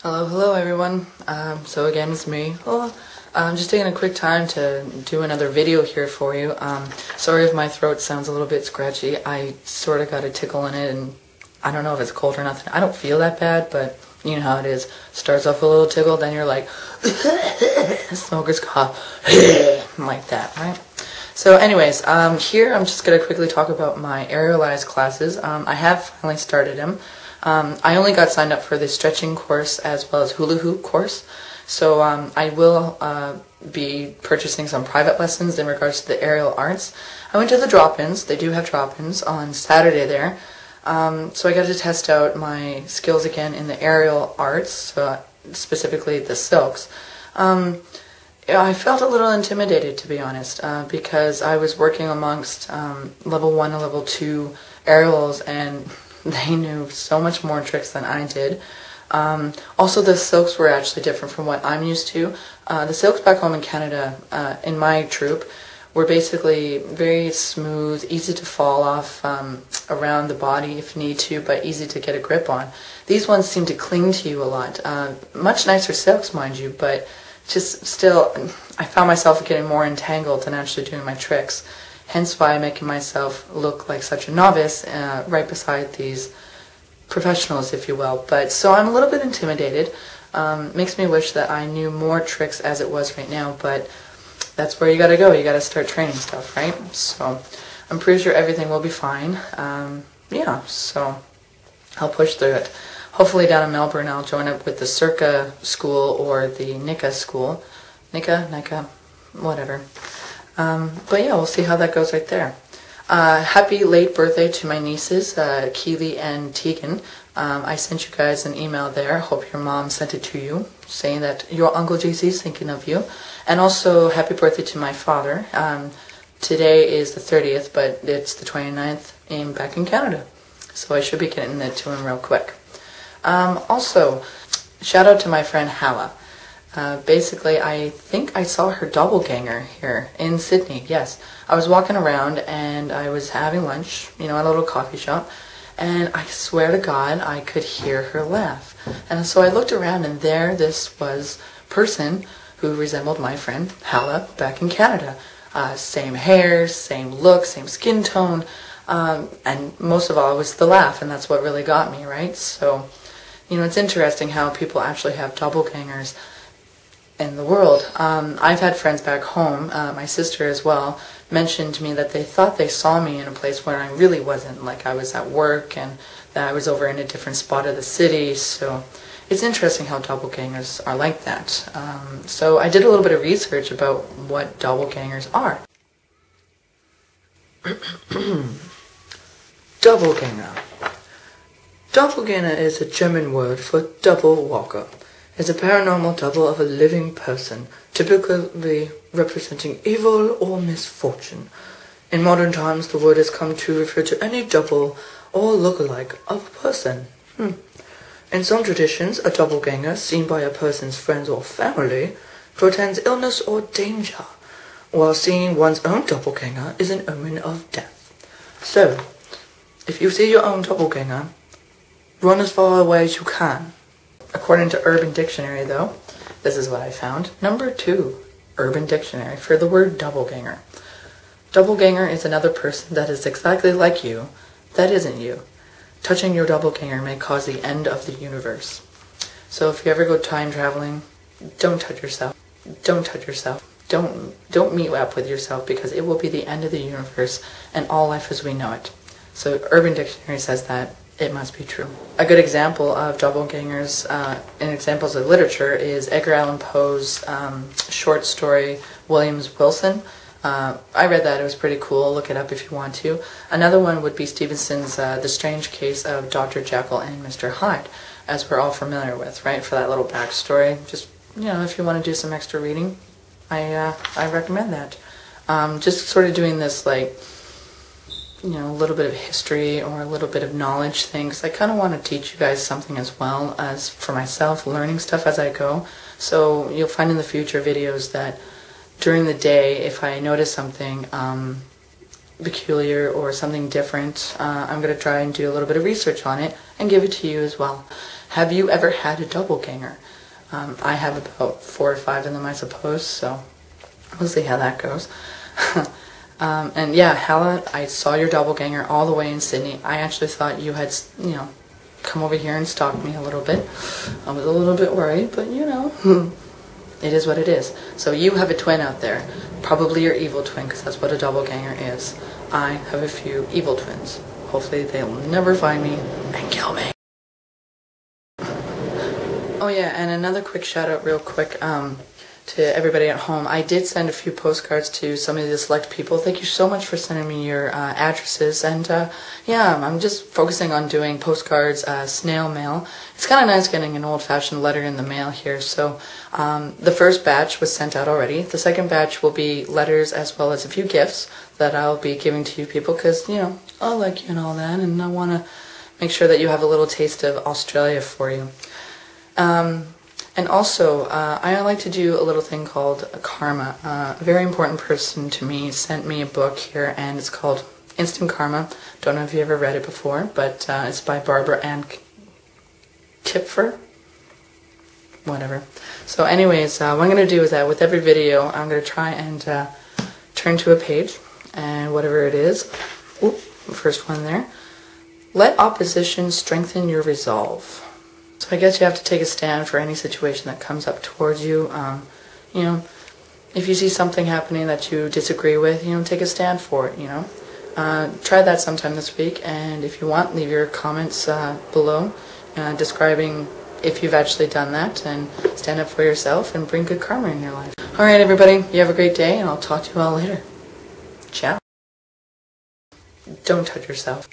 Hello everyone. So again, it's me. I'm just taking a quick time to do another video here for you. Sorry if my throat sounds a little bit scratchy. I sort of got a tickle in it, and I don't know if it's cold or nothing. I don't feel that bad, but you know how it is. Starts off with a little tickle, then you're like, smoker's cough, like that, right? So anyways, here I'm just going to quickly talk about my aerialized classes. I have finally started them. I only got signed up for the stretching course as well as hula hoop course. So I will be purchasing some private lessons in regards to the aerial arts. I went to the drop-ins. They do have drop-ins on Saturday there. So I got to test out my skills again in the aerial arts, specifically the silks. I felt a little intimidated, to be honest, because I was working amongst level 1 and level 2 aerials, and they knew so much more tricks than I did. Also, the silks were actually different from what I'm used to. The silks back home in Canada, in my troop, were basically very smooth, easy to fall off around the body if you need to, but easy to get a grip on. These ones seem to cling to you a lot. Much nicer silks, mind you, but just still, I found myself getting more entangled than actually doing my tricks. Hence why I'm making myself look like such a novice right beside these professionals, if you will. But so I'm a little bit intimidated. Makes me wish that I knew more tricks as it was right now, but that's where you gotta go. You gotta start training stuff, right? So I'm pretty sure everything will be fine. Yeah, so I'll push through it. Hopefully down in Melbourne I'll join up with the Circa school or the Nika school. Nika, whatever. But yeah, we'll see how that goes right there. Happy late birthday to my nieces, Keely and Tegan. I sent you guys an email there. Hope your mom sent it to you, saying that your Uncle JC is thinking of you. And also, happy birthday to my father. Today is the 30th, but it's the 29th back in Canada. So I should be getting it to him real quick. Also, shout out to my friend Hala. Basically, I think I saw her doppelganger here in Sydney. Yes, I was walking around and I was having lunch, at a little coffee shop, and I swear to God, I could hear her laugh. And so I looked around, and there this was person who resembled my friend Hala back in Canada. Same hair, same look, same skin tone, and most of all, it was the laugh, and that's what really got me, right? So, it's interesting how people actually have doppelgangers in the world. I've had friends back home, my sister as well, mentioned to me that they thought they saw me in a place where I really wasn't, like I was at work and that I was over in a different spot of the city. So it's interesting how doppelgangers are like that. So I did a little bit of research about what doppelgangers are. Doppelganger. Doppelganger is a German word for double walker. Is a paranormal double of a living person, typically representing evil or misfortune. In modern times, the word has come to refer to any double or look-alike of a person. In some traditions, a doppelganger, seen by a person's friends or family, portends illness or danger, while seeing one's own doppelganger is an omen of death. So, if you see your own doppelganger, run as far away as you can. According to Urban Dictionary, though, this is what I found. Number 2, Urban Dictionary, for the word doppelganger. Doppelganger is another person that is exactly like you, that isn't you. Touching your doppelganger may cause the end of the universe. So if you ever go time traveling, don't touch yourself. Don't touch yourself. Don't meet up with yourself, because it will be the end of the universe and all life as we know it. So Urban Dictionary says that. It must be true. A good example of doppelgangers in examples of literature is Edgar Allan Poe's short story, Williams Wilson. I read that. It was pretty cool. Look it up if you want to. Another one would be Stevenson's The Strange Case of Dr. Jekyll and Mr. Hyde, as we're all familiar with, right? For that little backstory. Just, if you want to do some extra reading, I recommend that. Just sort of doing this, a little bit of history or a little bit of knowledge things. I kind of want to teach you guys something as well as for myself, learning stuff as I go. So you'll find in the future videos that during the day, if I notice something peculiar or something different, I'm going to try and do a little bit of research on it and give it to you as well. have you ever had a doppelganger? I have about 4 or 5 of them, I suppose, so we'll see how that goes. And yeah, Hella, I saw your doppelganger all the way in Sydney. I actually thought you had, you know, come over here and stalked me a little bit. I was a little bit worried, but you know, it is what it is. So you have a twin out there, probably your evil twin, because that's what a doppelganger is. I have a few evil twins. Hopefully they'll never find me and kill me. Oh yeah, and another quick shout out real quick to everybody at home. I did send a few postcards to some of the select people. Thank you so much for sending me your addresses. And yeah, I'm just focusing on doing postcards, snail mail. It's kind of nice getting an old-fashioned letter in the mail here. So the first batch was sent out already. The second batch will be letters as well as a few gifts that I'll be giving to you people because, you know, I like you and all that, and I want to make sure that you have a little taste of Australia for you. And also, I like to do a little thing called karma. A very important person to me sent me a book here, and it's called Instant Karma. Don't know if you ever read it before, but it's by Barbara Ann Kipfer. Whatever. So anyways, what I'm going to do is that with every video, I'm going to try and turn to a page, and whatever it is, oop, first one there. Let opposition strengthen your resolve. So I guess you have to take a stand for any situation that comes up towards you. You know, if you see something happening that you disagree with, you know, take a stand for it, you know. Try that sometime this week, and if you want, leave your comments below describing if you've actually done that, and stand up for yourself and bring good karma in your life. Alright everybody, you have a great day, and I'll talk to you all later. Ciao. Don't touch yourself.